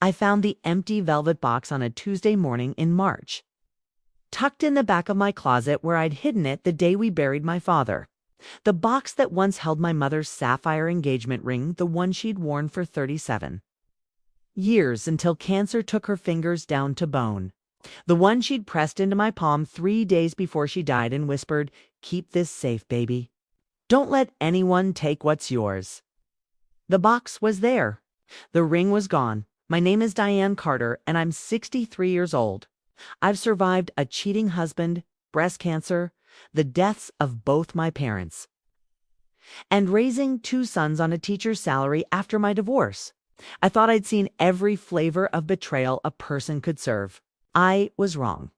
I found the empty velvet box on a Tuesday morning in March, tucked in the back of my closet where I'd hidden it the day we buried my father. The box that once held my mother's sapphire engagement ring, the one she'd worn for 37 years until cancer took her fingers down to bone. The one she'd pressed into my palm 3 days before she died and whispered, "Keep this safe, baby. Don't let anyone take what's yours." The box was there. The ring was gone. My name is Diane Carter, and I'm 63 years old. I've survived a cheating husband, breast cancer, the deaths of both my parents, and raising 2 sons on a teacher's salary after my divorce. I thought I'd seen every flavor of betrayal a person could serve. I was wrong.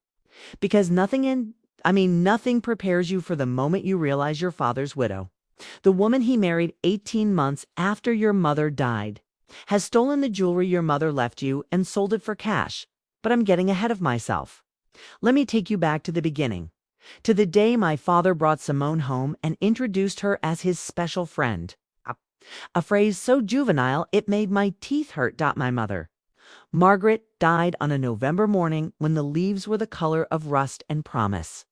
Because nothing prepares you for the moment you realize your father's widow, the woman he married 18 months after your mother died, has stolen the jewelry your mother left you and sold it for cash. But I'm getting ahead of myself. Let me take you back to the beginning, to the day my father brought Simone home and introduced her as his special friend. A phrase so juvenile it made my teeth hurt. My mother, Margaret, died on a November morning when the leaves were the color of rust and promise.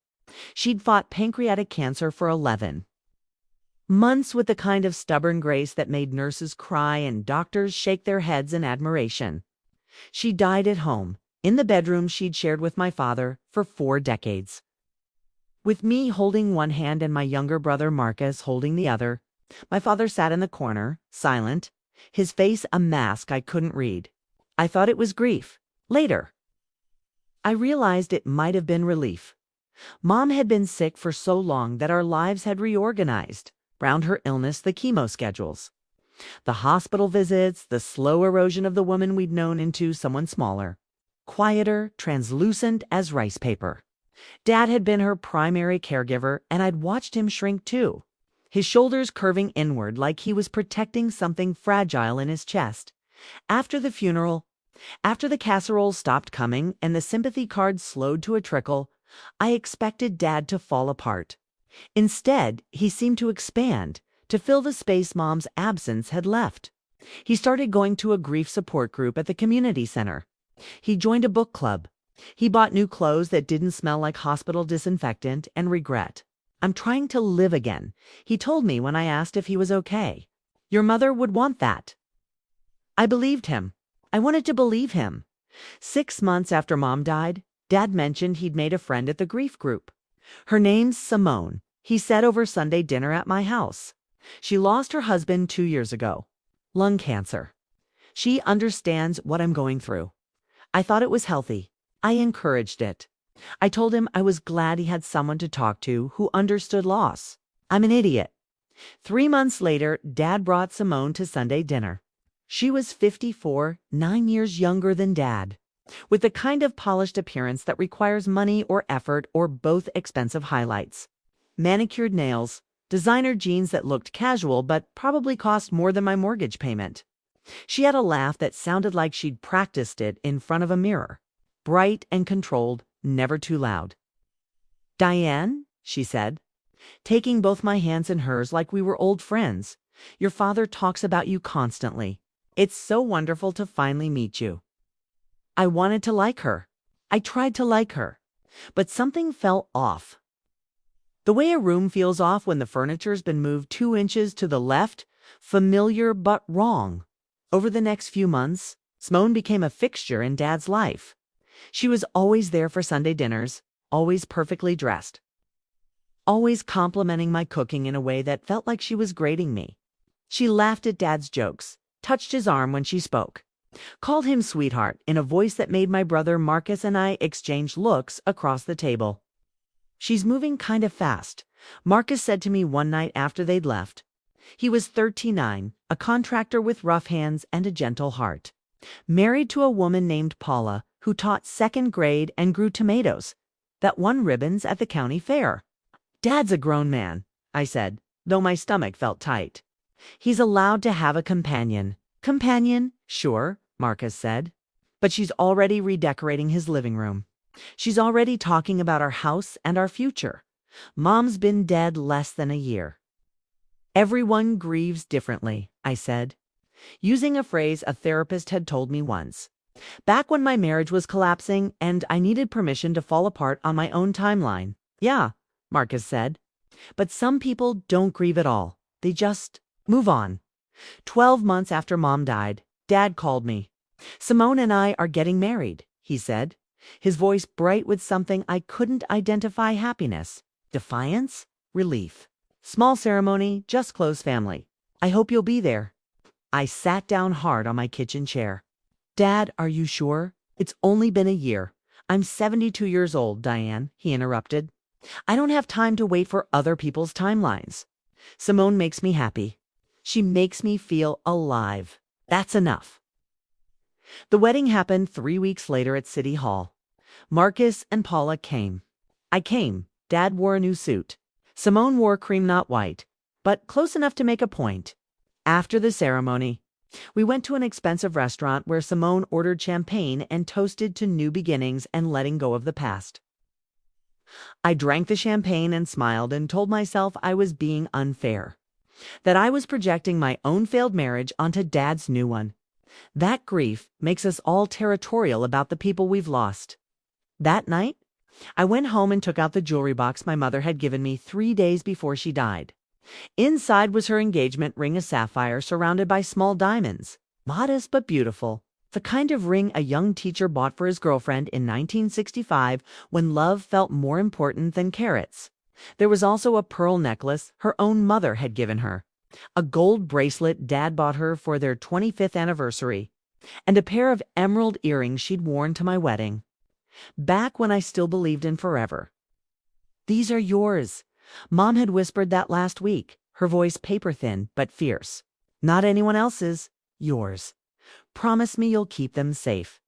She'd fought pancreatic cancer for 11 months with the kind of stubborn grace that made nurses cry and doctors shake their heads in admiration. She died at home, in the bedroom she'd shared with my father for 4 decades. With me holding one hand and my younger brother Marcus holding the other, my father sat in the corner, silent, his face a mask I couldn't read. I thought it was grief. Later, I realized it might have been relief. Mom had been sick for so long that our lives had reorganized. Round her illness, the chemo schedules, the hospital visits, the slow erosion of the woman we'd known into someone smaller, quieter, translucent as rice paper. Dad had been her primary caregiver, and I'd watched him shrink too, his shoulders curving inward like he was protecting something fragile in his chest. After the funeral, after the casseroles stopped coming and the sympathy cards slowed to a trickle, I expected Dad to fall apart. Instead, he seemed to expand, to fill the space Mom's absence had left. He started going to a grief support group at the community center. He joined a book club. He bought new clothes that didn't smell like hospital disinfectant and regret. "I'm trying to live again," he told me when I asked if he was okay. "Your mother would want that." I believed him. I wanted to believe him. 6 months after Mom died, Dad mentioned he'd made a friend at the grief group. "Her name's Simone," he said over Sunday dinner at my house. "She lost her husband 2 years ago. Lung cancer. She understands what I'm going through." I thought it was healthy. I encouraged it. I told him I was glad he had someone to talk to who understood loss. I'm an idiot. 3 months later, Dad brought Simone to Sunday dinner. She was 54, 9 years younger than Dad, with the kind of polished appearance that requires money or effort or both expensive highlights. Manicured nails, designer jeans that looked casual but probably cost more than my mortgage payment. She had a laugh that sounded like she'd practiced it in front of a mirror. Bright and controlled, never too loud. "Diane," she said, taking both my hands in hers like we were old friends, "your father talks about you constantly. It's so wonderful to finally meet you." I wanted to like her. I tried to like her. But something felt off. The way a room feels off when the furniture's been moved 2 inches to the left, familiar but wrong. Over the next few months, Simone became a fixture in Dad's life. She was always there for Sunday dinners, always perfectly dressed, always complimenting my cooking in a way that felt like she was grading me. She laughed at Dad's jokes, touched his arm when she spoke, called him sweetheart in a voice that made my brother Marcus and I exchange looks across the table. "She's moving kind of fast," Marcus said to me one night after they'd left. He was 39, a contractor with rough hands and a gentle heart, married to a woman named Paula who taught 2nd grade and grew tomatoes that won ribbons at the county fair. "Dad's a grown man," I said, though my stomach felt tight. "He's allowed to have a companion." "Companion? Sure," Marcus said. "But she's already redecorating his living room. She's already talking about our house and our future. Mom's been dead less than a year." "Everyone grieves differently," I said, using a phrase a therapist had told me once. Back when my marriage was collapsing and I needed permission to fall apart on my own timeline. Yeah, Marcus said. But some people don't grieve at all. They just move on. 12 months after Mom died, Dad called me. Simone and I are getting married, he said, his voice bright with something I couldn't identify: happiness, defiance, relief. Small ceremony, just close family. I hope you'll be there. I sat down hard on my kitchen chair. Dad, are you sure? It's only been a year. I'm 72 years old, Diane, he interrupted. I don't have time to wait for other people's timelines. Simone makes me happy. She makes me feel alive. That's enough. The wedding happened 3 weeks later at City Hall. Marcus and Paula came. I came. Dad wore a new suit. Simone wore cream, not white, but close enough to make a point. After the ceremony, we went to an expensive restaurant where Simone ordered champagne and toasted to new beginnings and letting go of the past. I drank the champagne and smiled and told myself I was being unfair, that I was projecting my own failed marriage onto Dad's new one. That grief makes us all territorial about the people we've lost. That night, I went home and took out the jewelry box my mother had given me 3 days before she died. Inside was her engagement ring, a sapphire surrounded by small diamonds. Modest but beautiful. The kind of ring a young teacher bought for his girlfriend in 1965 when love felt more important than carrots. There was also a pearl necklace her own mother had given her, a gold bracelet Dad bought her for their 25th anniversary, and a pair of emerald earrings she'd worn to my wedding. Back when I still believed in forever. These are yours. Mom had whispered that last week, her voice paper-thin but fierce. Not anyone else's, yours. Promise me you'll keep them safe.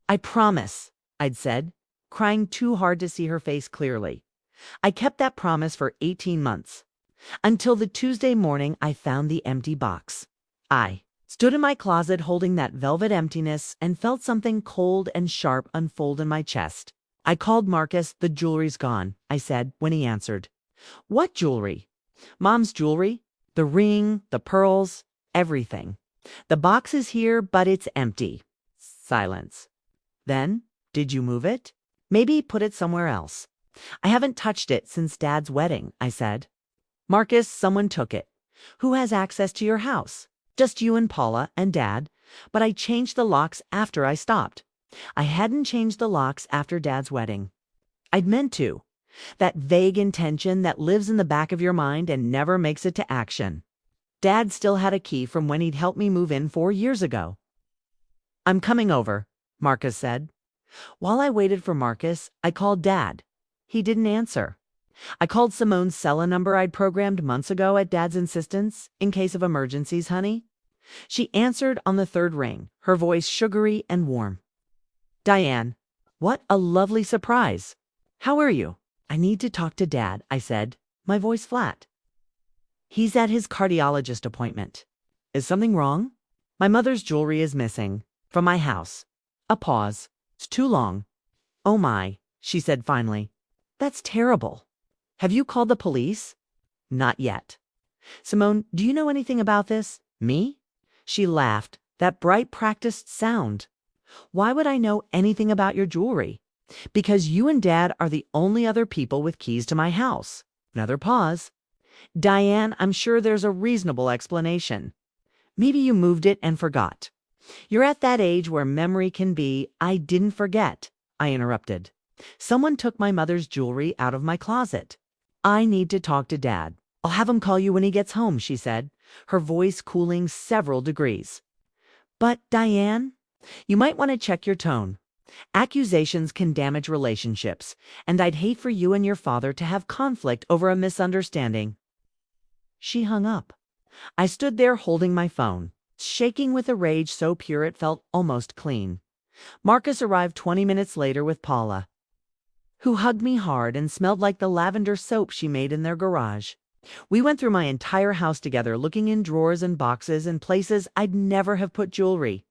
I promise, I'd said, crying too hard to see her face clearly. I kept that promise for 18 months, until the Tuesday morning I found the empty box. I stood in my closet holding that velvet emptiness and felt something cold and sharp unfold in my chest. I called Marcus. The jewelry's gone, I said when he answered. What jewelry? Mom's jewelry. The ring, the pearls, everything. The box is here, but it's empty. Silence. Then, did you move it? Maybe put it somewhere else. I haven't touched it since Dad's wedding, I said. Marcus, someone took it. Who has access to your house? Just you and Paula and Dad, but I changed the locks after I stopped. I hadn't changed the locks after Dad's wedding. I'd meant to. That vague intention that lives in the back of your mind and never makes it to action. Dad still had a key from when he'd helped me move in 4 years ago. I'm coming over, Marcus said. While I waited for Marcus, I called Dad. He didn't answer. I called Simone's cell number I'd programmed months ago at Dad's insistence, in case of emergencies, honey. She answered on the third ring, her voice sugary and warm. Diane, what a lovely surprise. How are you? I need to talk to Dad, I said, my voice flat. He's at his cardiologist appointment. Is something wrong? My mother's jewelry is missing. From my house. A pause. It's too long. Oh my, she said finally. That's terrible. Have you called the police? Not yet. Simone, do you know anything about this? Me? She laughed, that bright practiced sound. Why would I know anything about your jewelry? Because you and Dad are the only other people with keys to my house. Another pause. Diane, I'm sure there's a reasonable explanation. Maybe you moved it and forgot. You're at that age where memory can be, I didn't forget, I interrupted. Someone took my mother's jewelry out of my closet. I need to talk to Dad. I'll have him call you when he gets home, she said, her voice cooling several degrees. But, Diane, you might want to check your tone. Accusations can damage relationships, and I'd hate for you and your father to have conflict over a misunderstanding. She hung up. I stood there holding my phone, shaking with a rage so pure it felt almost clean. Marcus arrived 20 minutes later with Paula, who hugged me hard and smelled like the lavender soap she made in their garage. We went through my entire house together, looking in drawers and boxes and places I'd never have put jewelry.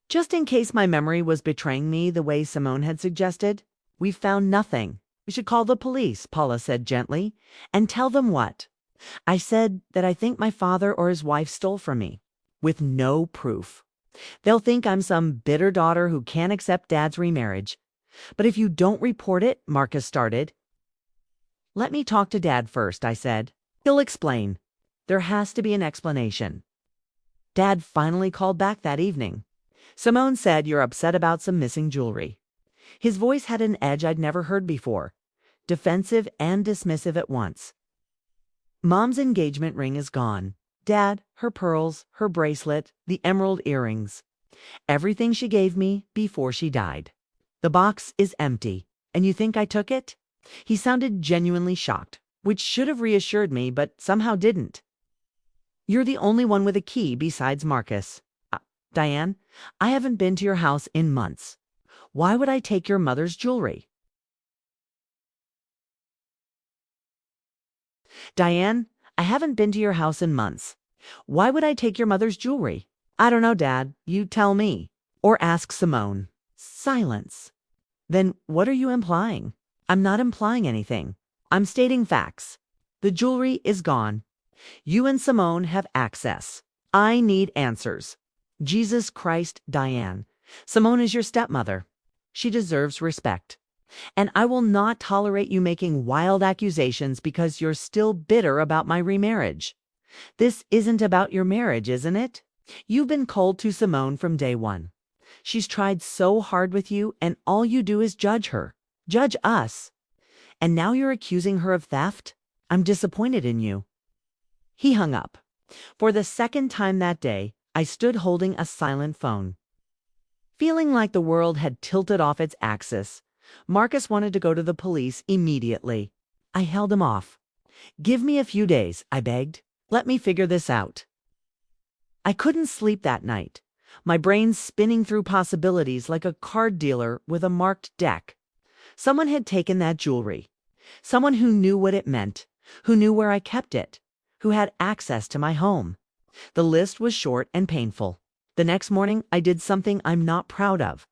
Just in case my memory was betraying me the way Simone had suggested, we found nothing. We should call the police, Paula said gently. And tell them what? I said that I think my father or his wife stole from me, with no proof. They'll think I'm some bitter daughter who can't accept Dad's remarriage. But if you don't report it, Marcus started. Let me talk to Dad first, I said. He'll explain. There has to be an explanation. Dad finally called back that evening. Simone said you're upset about some missing jewelry. His voice had an edge I'd never heard before, defensive and dismissive at once. Mom's engagement ring is gone. Dad, her pearls, her bracelet, the emerald earrings. Everything she gave me before she died. The box is empty, and you think I took it? He sounded genuinely shocked, which should have reassured me, but somehow didn't. You're the only one with a key besides Marcus. Diane, I haven't been to your house in months. Why would I take your mother's jewelry? Diane, I haven't been to your house in months. Why would I take your mother's jewelry? I don't know, Dad. You tell me. Or ask Simone. Silence. Then what are you implying? I'm not implying anything. I'm stating facts. The jewelry is gone. You and Simone have access. I need answers. Jesus Christ, Diane. Simone is your stepmother. She deserves respect. And I will not tolerate you making wild accusations because you're still bitter about my remarriage. This isn't about your marriage, isn't it? You've been cold to Simone from day one. She's tried so hard with you, and all you do is judge her. Judge us. And now you're accusing her of theft? I'm disappointed in you. He hung up. For the second time that day, I stood holding a silent phone. Feeling like the world had tilted off its axis, Marcus wanted to go to the police immediately. I held him off. Give me a few days, I begged. Let me figure this out. I couldn't sleep that night, my brain spinning through possibilities like a card dealer with a marked deck. Someone had taken that jewelry. Someone who knew what it meant, who knew where I kept it, who had access to my home. The list was short and painful. The next morning, I did something I'm not proud of.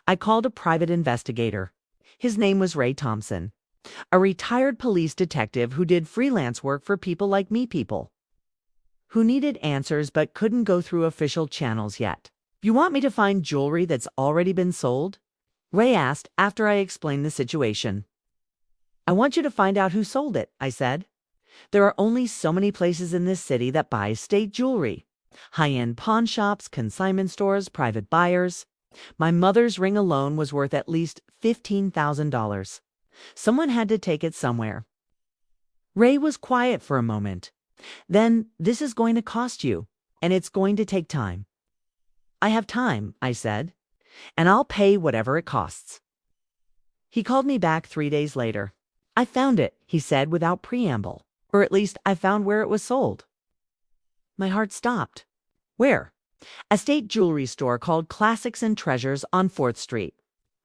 I called a private investigator. His name was Ray Thompson, a retired police detective who did freelance work for people like me who needed answers but couldn't go through official channels yet. You want me to find jewelry that's already been sold? Ray asked after I explained the situation. I want you to find out who sold it, I said. There are only so many places in this city that buy state jewelry. High-end pawn shops, consignment stores, private buyers. My mother's ring alone was worth at least $15,000. Someone had to take it somewhere. Ray was quiet for a moment. Then, this is going to cost you, and it's going to take time. I have time, I said, and I'll pay whatever it costs. He called me back 3 days later. I found it, he said without preamble, or at least I found where it was sold. My heart stopped. Where? A state jewelry store called Classics and Treasures on 4th Street.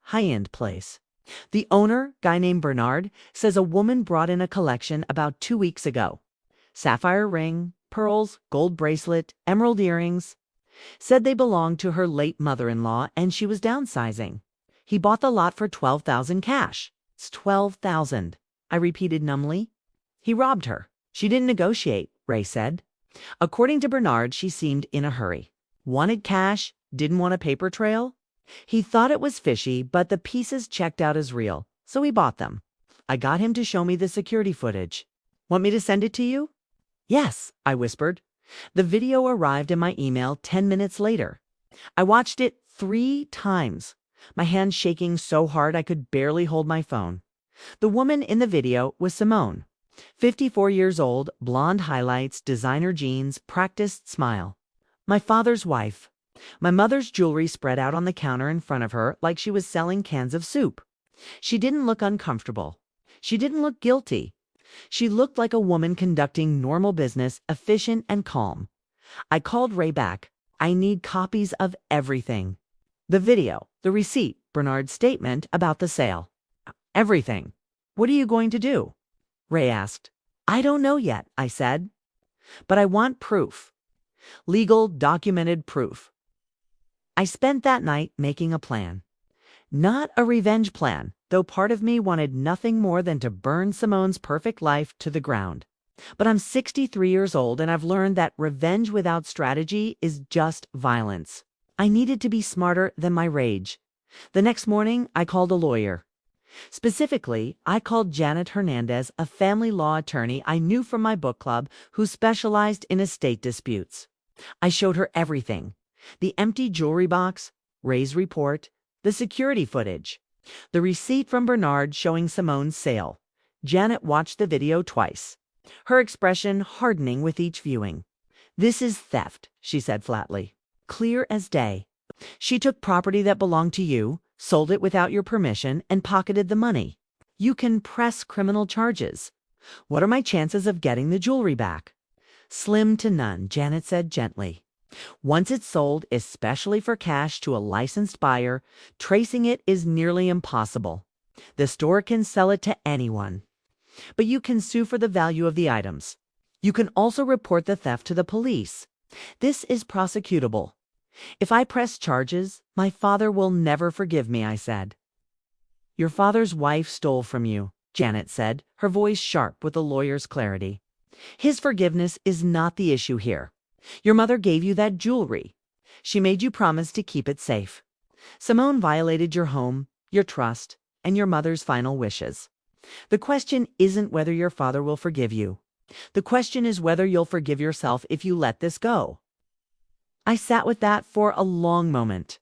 High-end place. The owner, guy named Bernard, says a woman brought in a collection about 2 weeks ago. Sapphire ring, pearls, gold bracelet, emerald earrings. Said they belonged to her late mother-in-law and she was downsizing. He bought the lot for $12,000 cash. It's $12,000, I repeated numbly. He robbed her. She didn't negotiate, Ray said. According to Bernard, she seemed in a hurry. Wanted cash, didn't want a paper trail. He thought it was fishy, but the pieces checked out as real, so he bought them. I got him to show me the security footage. Want me to send it to you? Yes, I whispered. The video arrived in my email 10 minutes later. I watched it 3 times, my hands shaking so hard I could barely hold my phone. The woman in the video was Simone, 54 years old, blonde highlights, designer jeans, practiced smile. My father's wife. My mother's jewelry spread out on the counter in front of her like she was selling cans of soup. She didn't look uncomfortable. She didn't look guilty. She looked like a woman conducting normal business, efficient and calm. I called Ray back. I need copies of everything. The video, the receipt, Bernard's statement about the sale. Everything. What are you going to do? Ray asked. I don't know yet, I said. But I want proof. Legal, documented proof. I spent that night making a plan. Not a revenge plan, though part of me wanted nothing more than to burn Simone's perfect life to the ground. But I'm 63 years old and I've learned that revenge without strategy is just violence. I needed to be smarter than my rage. The next morning, I called a lawyer. Specifically, I called Janet Hernandez, a family law attorney I knew from my book club who specialized in estate disputes. I showed her everything: the empty jewelry box, Ray's report, the security footage, the receipt from Bernard showing Simone's sale. Janet watched the video twice, her expression hardening with each viewing. "This is theft," she said flatly. "Clear as day. She took property that belonged to you, sold it without your permission, and pocketed the money. You can press criminal charges. What are my chances of getting the jewelry back?" "Slim to none," Janet said gently. "Once it's sold, especially for cash to a licensed buyer, tracing it is nearly impossible. The store can sell it to anyone. But you can sue for the value of the items. You can also report the theft to the police. This is prosecutable. If I press charges, my father will never forgive me," I said. "Your father's wife stole from you," Janet said, her voice sharp with a lawyer's clarity. "His forgiveness is not the issue here. Your mother gave you that jewelry. She made you promise to keep it safe. Simone violated your home, your trust, and your mother's final wishes. The question isn't whether your father will forgive you. The question is whether you'll forgive yourself if you let this go." I sat with that for a long moment.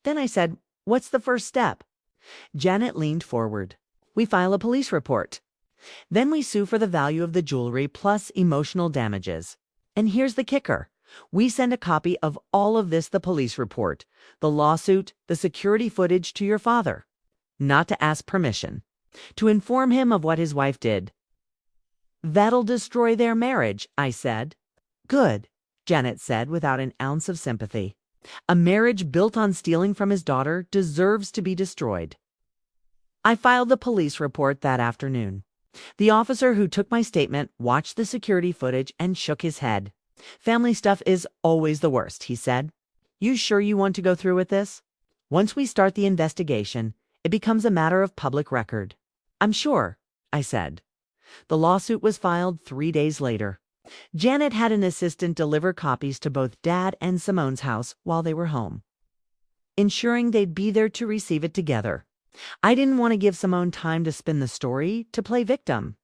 Then I said, "What's the first step?" Janet leaned forward. "We file a police report. Then we sue for the value of the jewelry plus emotional damages. And here's the kicker. We send a copy of all of this, the police report, the lawsuit, the security footage, to your father. Not to ask permission. To inform him of what his wife did." "That'll destroy their marriage," I said. "Good," Janet said without an ounce of sympathy. "A marriage built on stealing from his daughter deserves to be destroyed." I filed the police report that afternoon. The officer who took my statement watched the security footage and shook his head. "Family stuff is always the worst," he said. "You sure you want to go through with this? Once we start the investigation, it becomes a matter of public record." "I'm sure," I said. The lawsuit was filed 3 days later. Janet had an assistant deliver copies to both Dad and Simone's house while they were home, ensuring they'd be there to receive it together. I didn't want to give Simone time to spin the story, to play victim,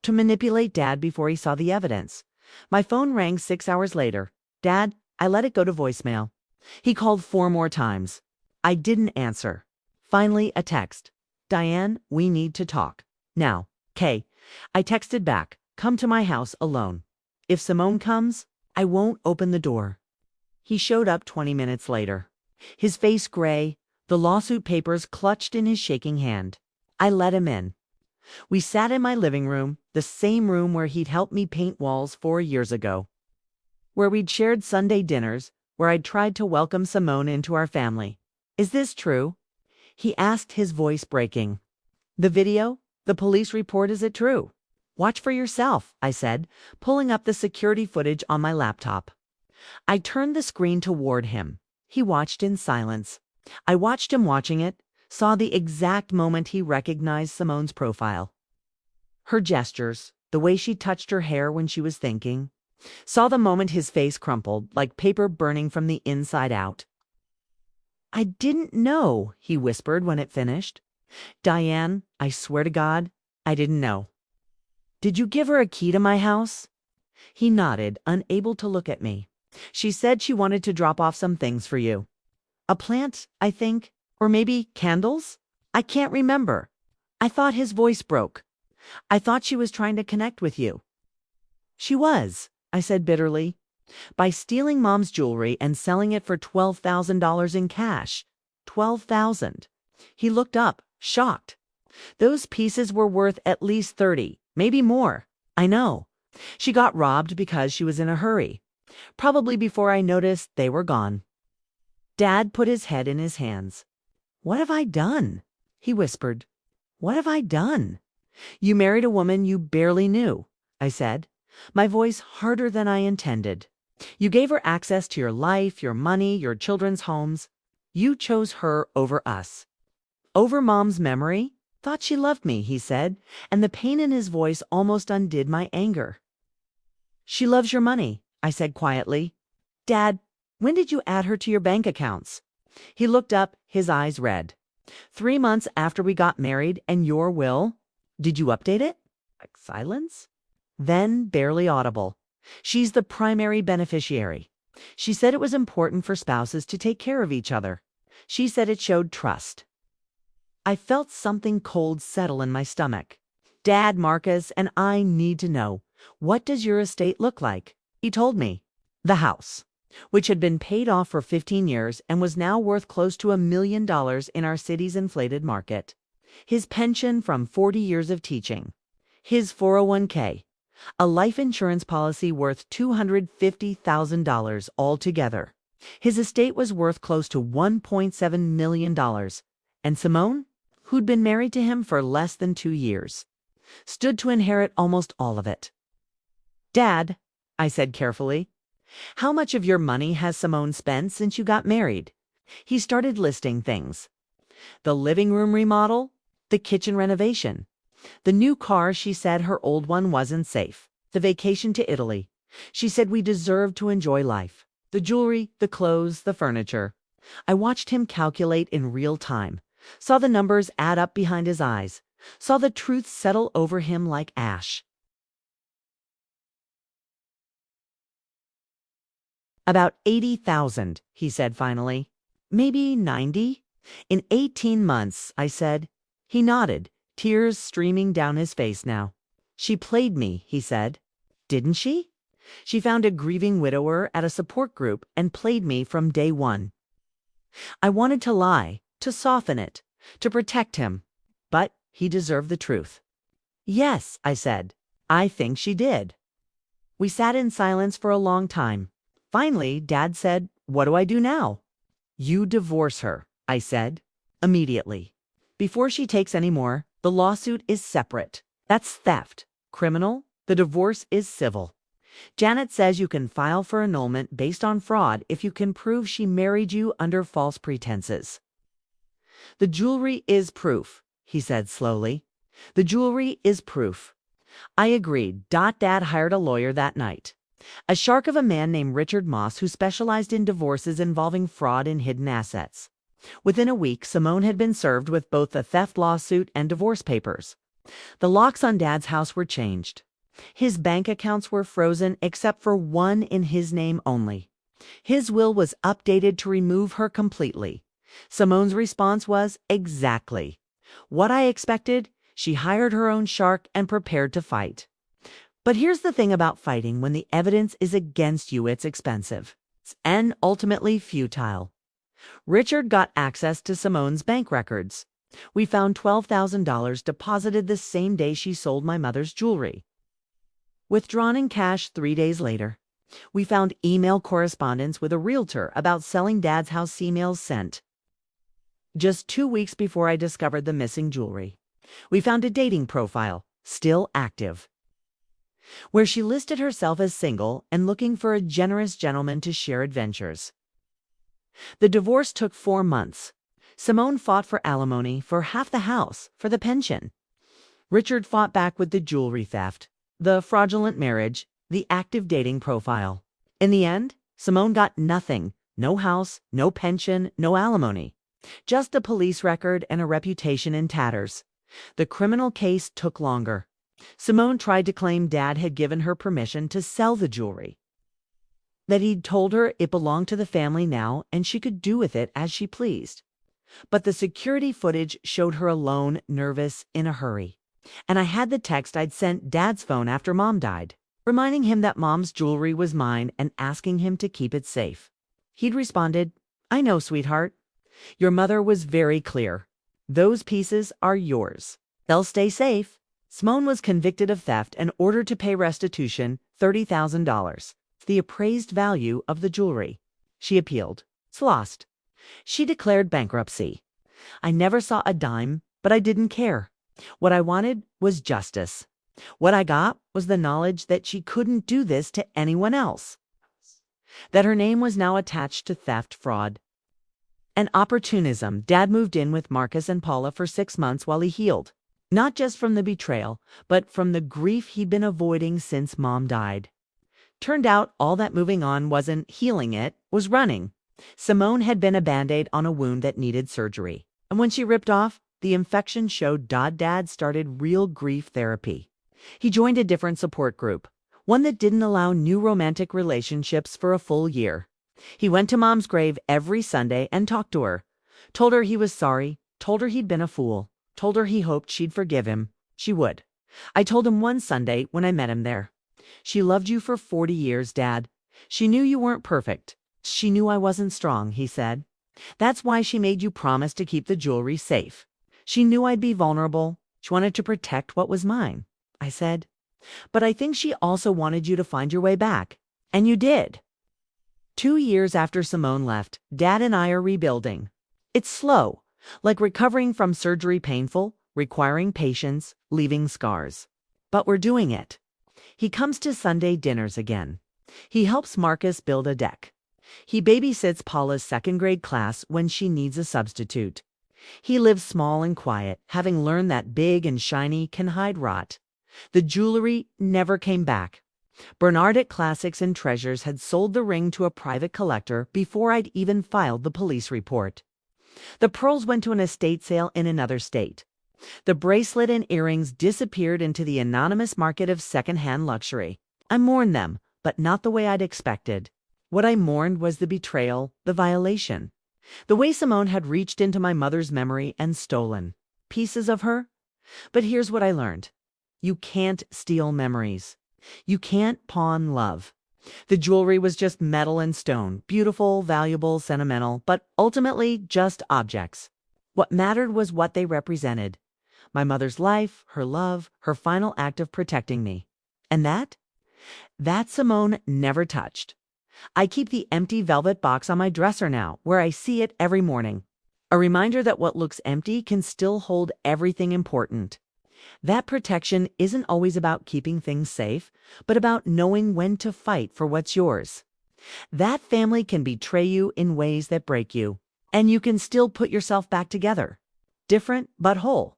to manipulate Dad before he saw the evidence. My phone rang 6 hours later. "Dad, I let it go to voicemail." He called 4 more times. I didn't answer. Finally, a text. "Diane, we need to talk. Now, Kay." I texted back, "Come to my house alone. If Simone comes, I won't open the door." He showed up 20 minutes later. His face gray, the lawsuit papers clutched in his shaking hand. I let him in. We sat in my living room, the same room where he'd helped me paint walls 4 years ago, where we'd shared Sunday dinners, where I'd tried to welcome Simone into our family. "Is this true?" he asked, his voice breaking. "The video? The police report, is it true?" "Watch for yourself," I said, pulling up the security footage on my laptop. I turned the screen toward him. He watched in silence. I watched him watching it, saw the exact moment he recognized Simone's profile. Her gestures, the way she touched her hair when she was thinking. Saw the moment his face crumpled, like paper burning from the inside out. "I didn't know," he whispered when it finished. "Diane, I swear to God, I didn't know." "Did you give her a key to my house?" He nodded, unable to look at me. "She said she wanted to drop off some things for you. A plant, I think, or maybe candles? I can't remember." I thought his voice broke. "I thought she was trying to connect with you." "She was," I said bitterly, "by stealing Mom's jewelry and selling it for $12,000 in cash. $12,000. He looked up, shocked. "Those pieces were worth at least 30, maybe more." "I know. She got robbed because she was in a hurry. Probably before I noticed they were gone." Dad put his head in his hands. "What have I done?" he whispered. "What have I done?" "You married a woman you barely knew," I said, my voice harder than I intended. "You gave her access to your life, your money, your children's homes. You chose her over us." "Over Mom's memory? Thought she loved me," he said, and the pain in his voice almost undid my anger. "She loves your money," I said quietly. "Dad, When did you add her to your bank accounts? He looked up, his eyes red. 3 months after we got married, and your will? Did you update it? Silence. Then, barely audible. She's the primary beneficiary. She said it was important for spouses to take care of each other. She said it showed trust. I felt something cold settle in my stomach. Dad, Marcus, and I need to know. What does your estate look like? He told me. The house, which had been paid off for 15 years and was now worth close to $1 million in our city's inflated market. His pension from 40 years of teaching. His 401k. A life insurance policy worth $250,000 altogether. His estate was worth close to $1.7 million. And Simone, who'd been married to him for less than 2 years, stood to inherit almost all of it. Dad, I said carefully, how much of your money has Simone spent since you got married? He started listing things. The living room remodel, the kitchen renovation, the new car. She said her old one wasn't safe, the vacation to Italy. She said we deserved to enjoy life, the jewelry, the clothes, the furniture. I watched him calculate in real time, saw the numbers add up behind his eyes, saw the truth settle over him like ash. About 80,000, he said finally. Maybe 90? In 18 months, I said. He nodded, tears streaming down his face now. She played me, he said. Didn't she? She found a grieving widower at a support group and played me from day one. I wanted to lie, to soften it, to protect him. But he deserved the truth. Yes, I said. I think she did. We sat in silence for a long time. Finally, Dad said, "What do I do now?" "You divorce her," I said, immediately. "Before she takes any more, the lawsuit is separate. That's theft. Criminal. The divorce is civil. Janet says you can file for annulment based on fraud if you can prove she married you under false pretenses." "The jewelry is proof," he said slowly. "The jewelry is proof." I agreed. Dad hired a lawyer that night. A shark of a man named Richard Moss who specialized in divorces involving fraud and hidden assets. Within a week, Simone had been served with both the theft lawsuit and divorce papers. The locks on Dad's house were changed. His bank accounts were frozen except for one in his name only. His will was updated to remove her completely. Simone's response was, exactly what I expected. She hired her own shark and prepared to fight. But here's the thing about fighting: when the evidence is against you, it's expensive and ultimately futile. Richard got access to Simone's bank records. We found $12,000 deposited the same day she sold my mother's jewelry, withdrawn in cash 3 days later. We found email correspondence with a realtor about selling Dad's house emails sent just 2 weeks before I discovered the missing jewelry. We found a dating profile, still active, where she listed herself as single and looking for a generous gentleman to share adventures. The divorce took 4 months. Simone fought for alimony, for half the house, for the pension. Richard fought back with the jewelry theft, the fraudulent marriage, the active dating profile. In the end, Simone got nothing. No house, no pension, no alimony. Just a police record and a reputation in tatters. The criminal case took longer. Simone tried to claim Dad had given her permission to sell the jewelry, that he'd told her it belonged to the family now and she could do with it as she pleased. But the security footage showed her alone, nervous, in a hurry. And I had the text I'd sent Dad's phone after Mom died, reminding him that Mom's jewelry was mine and asking him to keep it safe. He'd responded, "I know, sweetheart. Your mother was very clear. Those pieces are yours. They'll stay safe." Simone was convicted of theft and ordered to pay restitution, $30,000, the appraised value of the jewelry. She appealed. It's lost. She declared bankruptcy. I never saw a dime, but I didn't care. What I wanted was justice. What I got was the knowledge that she couldn't do this to anyone else, that her name was now attached to theft, fraud, and opportunism. Dad moved in with Marcus and Paula for 6 months while he healed. Not just from the betrayal, but from the grief he'd been avoiding since Mom died. Turned out all that moving on wasn't healing, it was running. Simone had been a Band-Aid on a wound that needed surgery. And when she ripped off, the infection showed Dad started real grief therapy. He joined a different support group, one that didn't allow new romantic relationships for a full year. He went to Mom's grave every Sunday and talked to her. Told her he was sorry, told her he'd been a fool, told her he hoped she'd forgive him. She would. I told him one Sunday when I met him there. "She loved you for 40 years, Dad. She knew you weren't perfect. She knew I wasn't strong," he said. "That's why she made you promise to keep the jewelry safe. She knew I'd be vulnerable. She wanted to protect what was mine." I said, "But I think she also wanted you to find your way back. And you did." 2 years after Simone left, Dad and I are rebuilding. It's slow, like recovering from surgery, painful, requiring patience, leaving scars. But we're doing it. He comes to Sunday dinners again. He helps Marcus build a deck. He babysits Paula's second-grade class when she needs a substitute. He lives small and quiet, having learned that big and shiny can hide rot. The jewelry never came back. Bernard at Classics and Treasures had sold the ring to a private collector before I'd even filed the police report. The pearls went to an estate sale in another state. The bracelet and earrings disappeared into the anonymous market of secondhand luxury. I mourned them, but not the way I'd expected. What I mourned was the betrayal, the violation. The way Simone had reached into my mother's memory and stolen pieces of her. But here's what I learned. You can't steal memories. You can't pawn love. The jewelry was just metal and stone, beautiful, valuable, sentimental, but ultimately just objects. What mattered was what they represented. My mother's life, her love, her final act of protecting me. And that Simone never touched. I keep the empty velvet box on my dresser now, where I see it every morning. A reminder that what looks empty can still hold everything important. That protection isn't always about keeping things safe, but about knowing when to fight for what's yours. That family can betray you in ways that break you, and you can still put yourself back together. Different, but whole.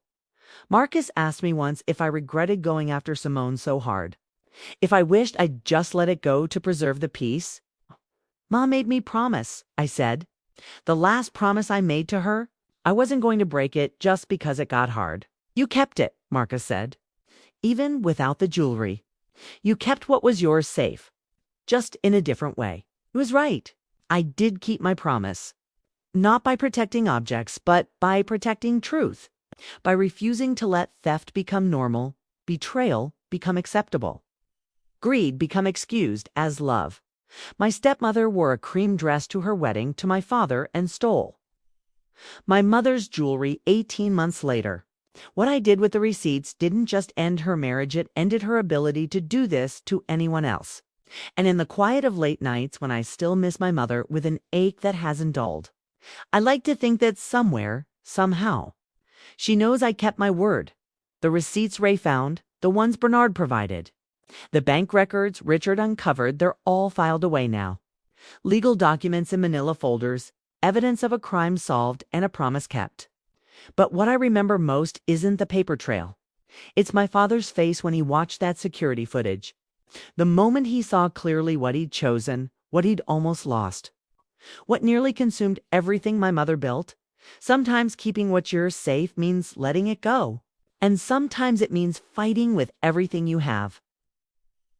Marcus asked me once if I regretted going after Simone so hard. If I wished I'd just let it go to preserve the peace. "Mom made me promise," I said. "The last promise I made to her, I wasn't going to break it just because it got hard." "You kept it," Marcus said. "Even without the jewelry. You kept what was yours safe, just in a different way." He was right. I did keep my promise. Not by protecting objects, but by protecting truth. By refusing to let theft become normal, betrayal become acceptable, greed become excused as love. My stepmother wore a cream dress to her wedding to my father and stole my mother's jewelry 18 months later. What I did with the receipts didn't just end her marriage, it ended her ability to do this to anyone else. And in the quiet of late nights when I still miss my mother with an ache that hasn't dulled, I like to think that somewhere, somehow, she knows I kept my word. The receipts Ray found, the ones Bernard provided, the bank records Richard uncovered, they're all filed away now. Legal documents in manila folders, evidence of a crime solved and a promise kept. But what I remember most isn't the paper trail. It's my father's face when he watched that security footage. The moment he saw clearly what he'd chosen, what he'd almost lost. What nearly consumed everything my mother built. Sometimes keeping what's yours safe means letting it go. And sometimes it means fighting with everything you have.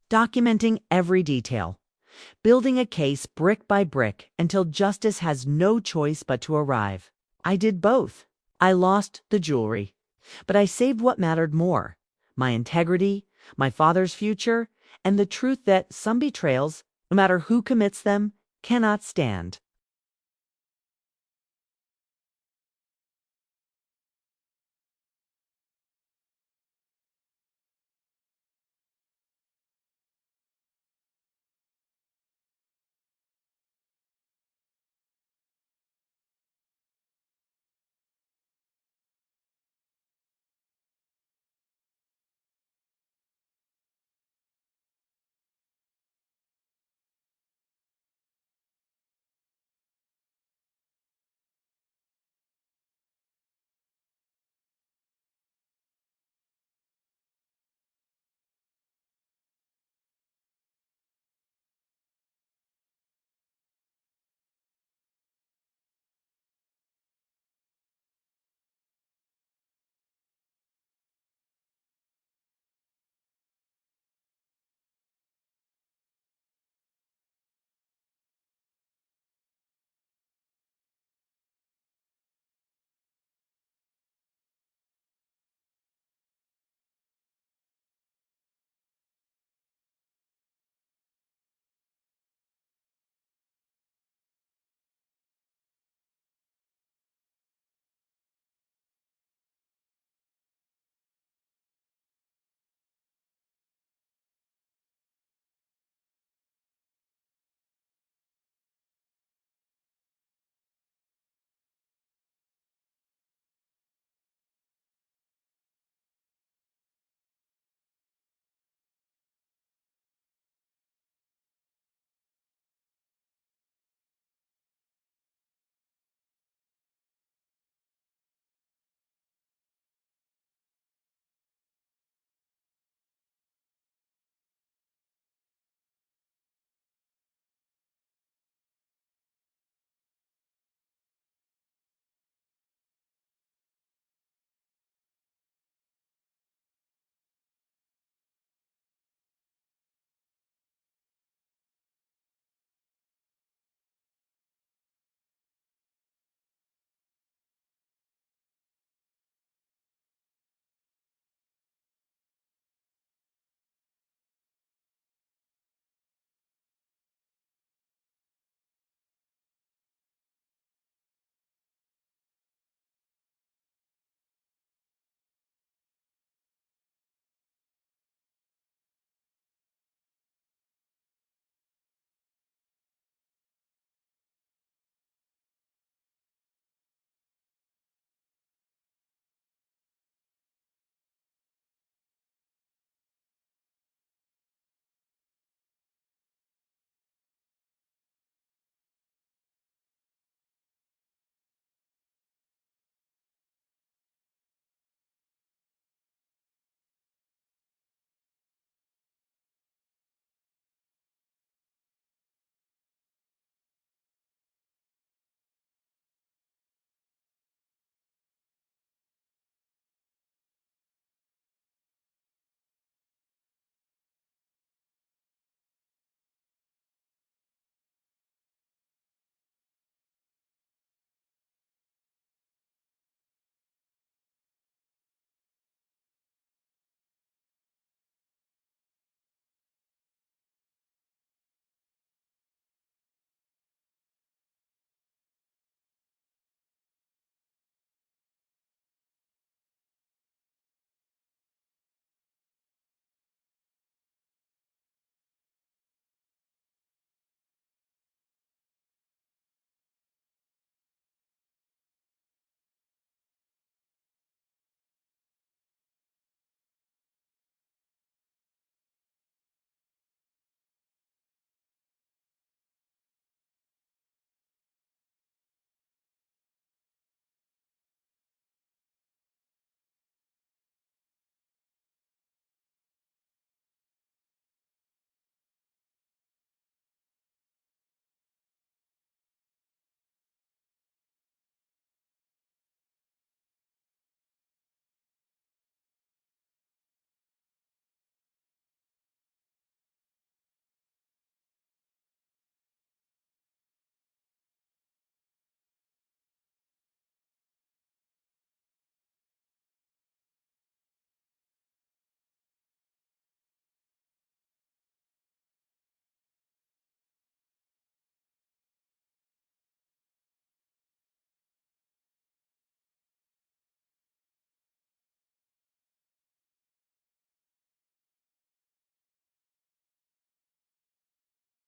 Documenting every detail. Building a case brick by brick until justice has no choice but to arrive. I did both. I lost the jewelry, but I saved what mattered more. My integrity, my father's future, and the truth that some betrayals, no matter who commits them, cannot stand.